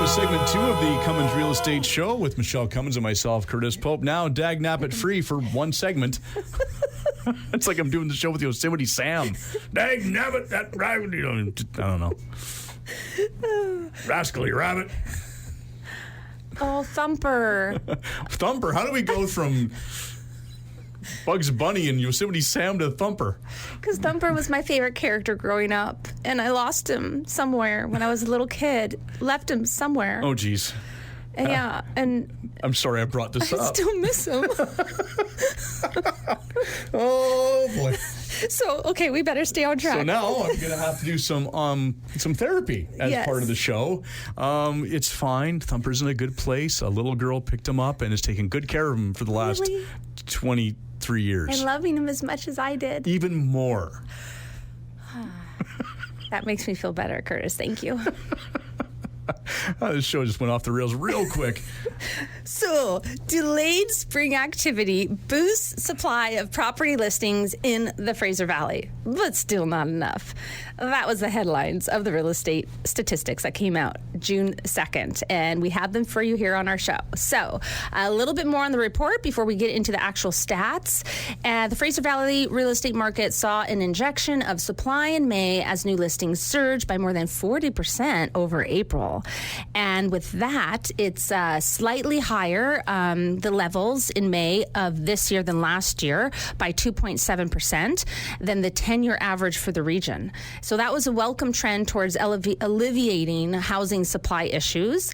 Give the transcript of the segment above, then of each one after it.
with segment 2 of the Cummins Real Estate Show with Michele Cummins and myself, Curtis Pope. Now, dag-nabbit free for one segment. It's like I'm doing the show with Yosemite Sam. Dag-nabbit, that rabbit. I don't know. Rascally rabbit. Oh, Thumper. Thumper. How do we go from Bugs Bunny and Yosemite Sam to Thumper? Because Thumper was my favorite character growing up, and I lost him somewhere when I was a little kid. Left him somewhere. Oh, geez. Yeah, and I'm sorry I brought this up. I still miss him. Oh, boy. So, okay, we better stay on track. So now I'm going to have to do some therapy as part of the show. It's fine. Thumper's in a good place. A little girl picked him up and has taken good care of him for the last 23 years. And loving him as much as I did. Even more. That makes me feel better, Curtis. Thank you. This show just went off the rails real quick. So, delayed spring activity boosts supply of property listings in the Fraser Valley, but still not enough. That was the headlines of the real estate statistics that came out June 2nd, and we have them for you here on our show. So, a little bit more on the report before we get into the actual stats. The Fraser Valley real estate market saw an injection of supply in May as new listings surged by more than 40% over April. And with that, it's slightly higher, the levels in May of this year than last year by 2.7% than the 10-year average for the region. So that was a welcome trend towards alleviating housing supply issues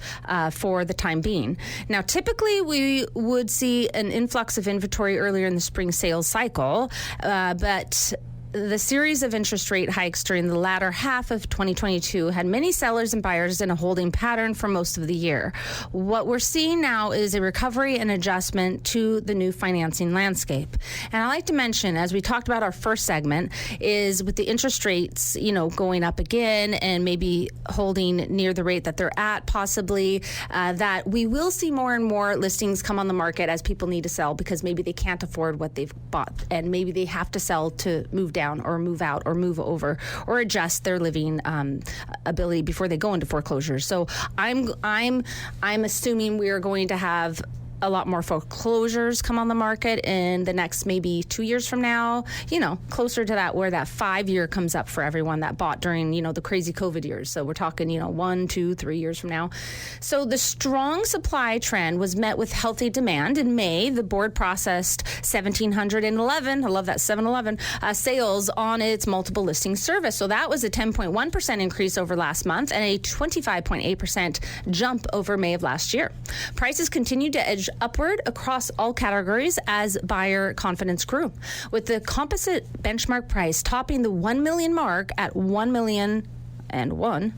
for the time being. Now, typically we would see an influx of inventory earlier in the spring sales cycle, but the series of interest rate hikes during the latter half of 2022 had many sellers and buyers in a holding pattern for most of the year. What we're seeing now is a recovery and adjustment to the new financing landscape. And I like to mention, as we talked about our first segment, is with the interest rates, going up again and maybe holding near the rate that they're at, possibly, that we will see more and more listings come on the market as people need to sell because maybe they can't afford what they've bought and maybe they have to sell to move down or move out or move over or adjust their living ability before they go into foreclosure. So I'm assuming we are going to have a lot more foreclosures come on the market in the next maybe 2 years from now, closer to that where that 5 year comes up for everyone that bought during, the crazy COVID years. So we're talking, 1, 2, 3 years from now. So the strong supply trend was met with healthy demand. In May, the board processed 1,711, I love that 711, sales on its multiple listing service. So that was a 10.1% increase over last month and a 25.8% jump over May of last year. Prices continued to edge upward across all categories as buyer confidence grew, with the composite benchmark price topping the 1 million mark at 1,000,001,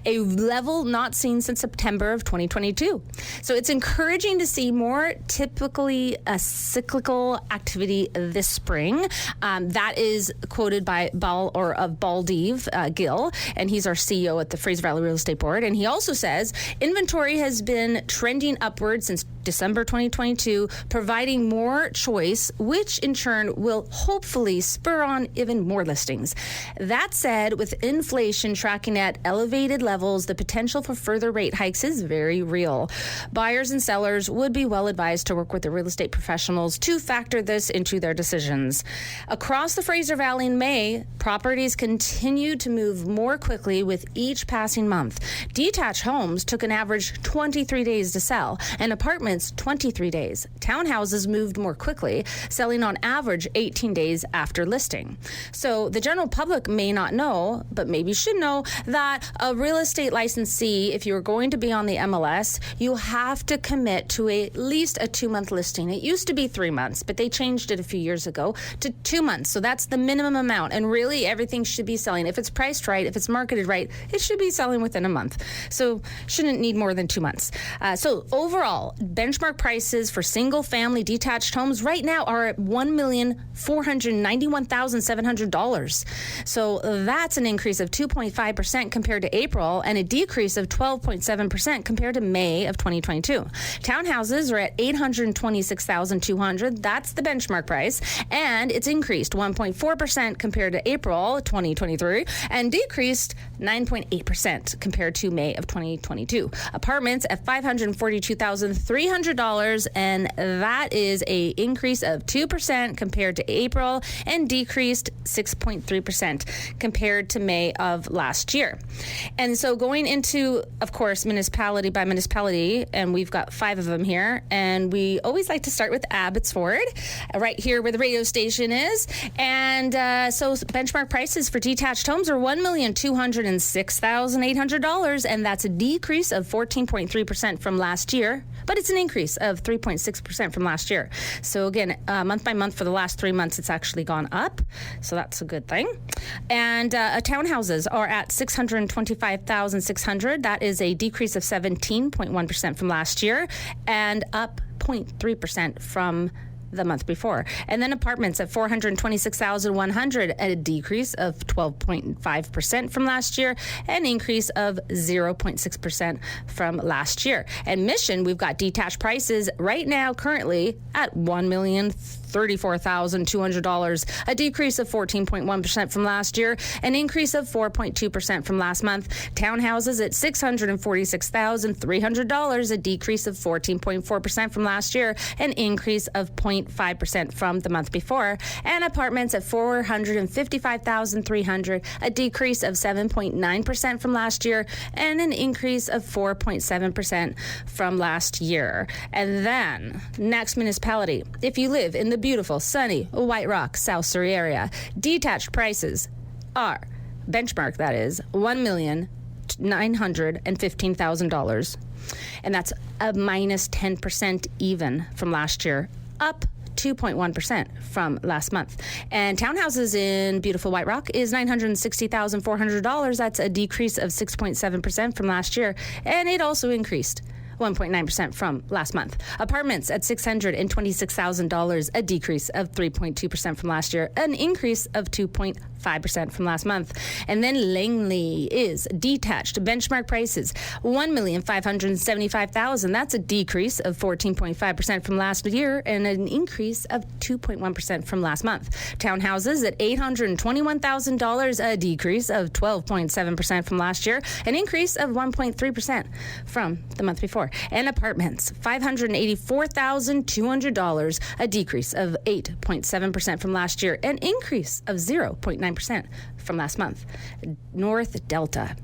a level not seen since September of 2022. So it's encouraging to see more typically cyclical activity this spring. That is quoted by Baldev Gill, and he's our CEO at the Fraser Valley Real Estate Board. And he also says inventory has been trending upward since December 2022, providing more choice, which in turn will hopefully spur on even more listings. That said, with inflation tracking at elevated levels, the potential for further rate hikes is very real. Buyers and sellers would be well advised to work with the real estate professionals to factor this into their decisions. Across the Fraser Valley in May, properties continued to move more quickly with each passing month. Detached homes took an average 23 days to sell, and apartments 23 days. Townhouses moved more quickly, selling on average 18 days after listing. So the general public may not know, but maybe should know, that a real estate licensee, if you're going to be on the MLS, you have to commit to at least a 2-month listing. It used to be 3 months, but they changed it a few years ago to 2 months. So that's the minimum amount. And really everything should be selling. If it's priced right, if it's marketed right, it should be selling within a month. So shouldn't need more than 2 months. So overall, benchmark prices for single-family detached homes right now are at $1,491,700. So that's an increase of 2.5% compared to April and a decrease of 12.7% compared to May of 2022. Townhouses are at $826,200. That's the benchmark price, and it's increased 1.4% compared to April 2023 and decreased 9.8% compared to May of 2022. Apartments at $542,300, and that is a increase of 2% compared to April and decreased 6.3% compared to May of last year. And so going into, of course, municipality by municipality, and we've got 5 of them here, and we always like to start with Abbotsford, right here where the radio station is. And so benchmark prices for detached homes are $1,206,800, and that's a decrease of 14.3% from last year, but it's an increase of 3.6% from last year. So again, month by month for the last 3 months, it's actually gone up. So that's a good thing. And townhouses are at $625,600. That is a decrease of 17.1% from last year and up 0.3% from the month before. And then apartments at $426,100, a decrease of 12.5% from last year, an increase of 0.6% from last year. And Mission, we've got detached prices right now currently at $1,034,200, a decrease of 14.1% from last year, an increase of 4.2% from last month. Townhouses at $646,300, a decrease of 14.4% from last year, an increase of 0.5% from the month before. And apartments at $455,300, a decrease of 7.9% from last year, and an increase of 4.7% from last year. And then next municipality, if you live in the beautiful, sunny White Rock, South Surrey area, detached prices are, benchmark that is, $1,915,000. And that's a minus 10% even from last year, up 2.1% from last month. And townhouses in beautiful White Rock is $960,400. That's a decrease of 6.7% from last year, and it also increased 1.9% from last month. Apartments at $626,000, a decrease of 3.2% from last year, an increase of 2.5% from last month. And then Langley is detached benchmark prices, $1,575,000. That's a decrease of 14.5% from last year and an increase of 2.1% from last month. Townhouses at $821,000, a decrease of 12.7% from last year, an increase of 1.3% from the month before. And apartments, $584,200, a decrease of 8.7% from last year, an increase of 0.9% from last month. North Delta,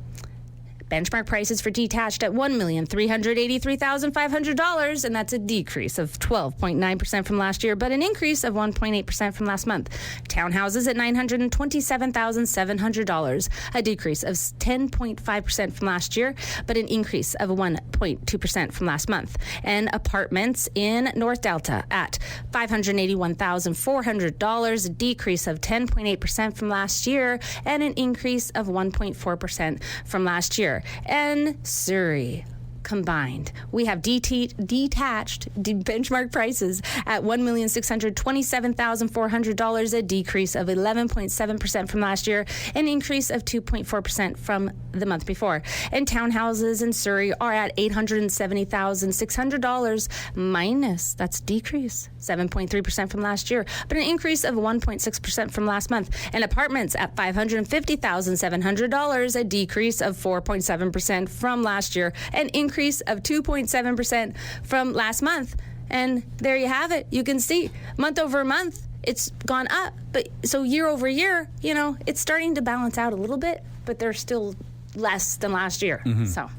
benchmark prices for detached at $1,383,500, and that's a decrease of 12.9% from last year, but an increase of 1.8% from last month. Townhouses at $927,700, a decrease of 10.5% from last year, but an increase of 1.2% from last month. And apartments in North Delta at $581,400, a decrease of 10.8% from last year, and an increase of 1.4% from last year. And Surrey combined, we have detached benchmark prices at $1,627,400, a decrease of 11.7% from last year, an increase of 2.4% from the month before. And townhouses in Surrey are at $870,600 minus, that's decrease 7.3% from last year, but an increase of 1.6% from last month. And apartments at $550,700, a decrease of 4.7% from last year, an increase of 2.7% from last month. And there you have it. You can see month over month, it's gone up. But so year over year, you know, it's starting to balance out a little bit, but they're still less than last year. Mm-hmm. So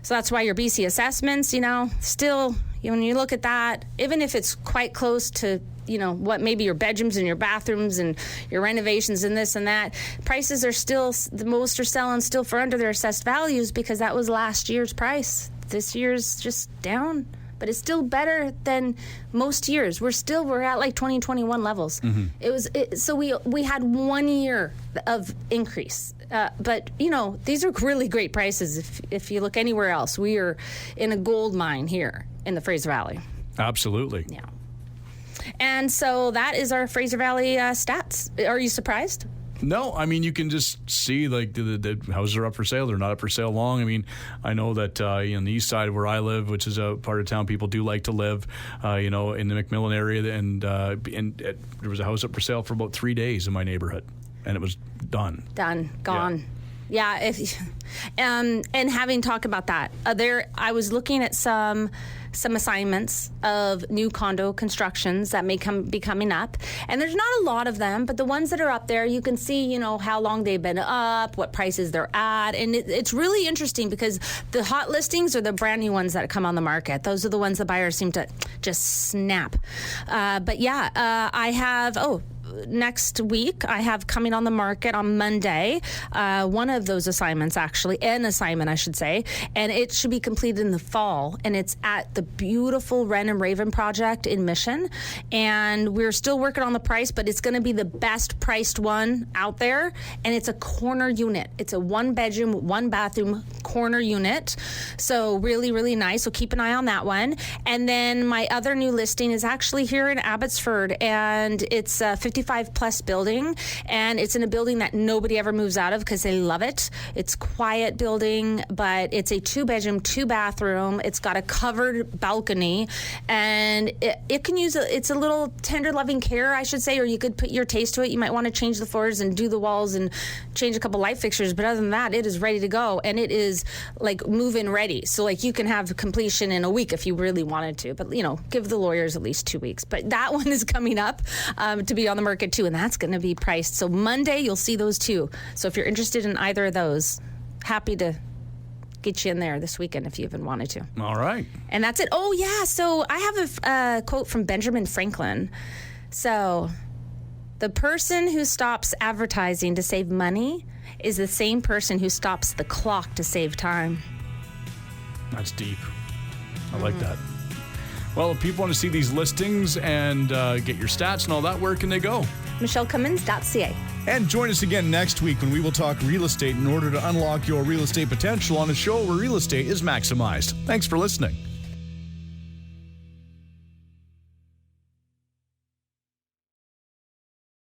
that's why your BC assessments, you know, still, you know, when you look at that, even if it's quite close to, you know, what maybe your bedrooms and your bathrooms and your renovations and this and that, prices are still, the most are selling still for under their assessed values because that was last year's price. This year's just down, but it's still better than most years. We're at like 2021 levels. So we had 1 year of increase. But, these are really great prices. If you look anywhere else, we are in a gold mine here in the Fraser Valley. Absolutely. Yeah. And so that is our Fraser Valley stats. Are you surprised? No, I mean, you can just see like the houses are up for sale. They're not up for sale long. I mean, I know that on the east side where I live, which is a part of town people do like to live, in the McMillan area, and there was a house up for sale for about 3 days in my neighborhood, and it was done. Gone. Yeah. And having talked about that, I was looking at some assignments of new condo constructions that may be coming up, and there's not a lot of them, but the ones that are up there, you can see how long they've been up, what prices they're at, and it's really interesting because the hot listings are the brand new ones that come on the market. Those are the ones the buyers seem to just snap. I have next week, I have coming on the market on Monday, one of those assignments, actually, an assignment, I should say, and it should be completed in the fall, and it's at the beautiful Wren and Raven project in Mission, and we're still working on the price, but it's going to be the best priced one out there, and it's a corner unit. It's a 1-bedroom, 1-bathroom corner unit, so really, really nice, so keep an eye on that one. And then my other new listing is actually here in Abbotsford, and it's 55-plus building, and it's in a building that nobody ever moves out of because they love it. It's quiet building, but it's a 2-bedroom, 2-bathroom. It's got a covered balcony, and it can use it's a little tender, loving care, I should say, or you could put your taste to it. You might want to change the floors and do the walls and change a couple light fixtures, but other than that, it is ready to go, and it is like move-in ready. So like you can have completion in a week if you really wanted to, but give the lawyers at least 2 weeks. But that one is coming up to be on the market too, and that's going to be priced. So Monday you'll see those too. So if you're interested in either of those, happy to get you in there this weekend if you even wanted to. All right. And that's it. Oh yeah, so I have a quote from Benjamin Franklin. So the person who stops advertising to save money is the same person who stops the clock to save time. That's deep. I like that. Well, if people want to see these listings and get your stats and all that, where can they go? MicheleCummins.ca. And join us again next week when we will talk real estate in order to unlock your real estate potential on a show where real estate is maximized. Thanks for listening.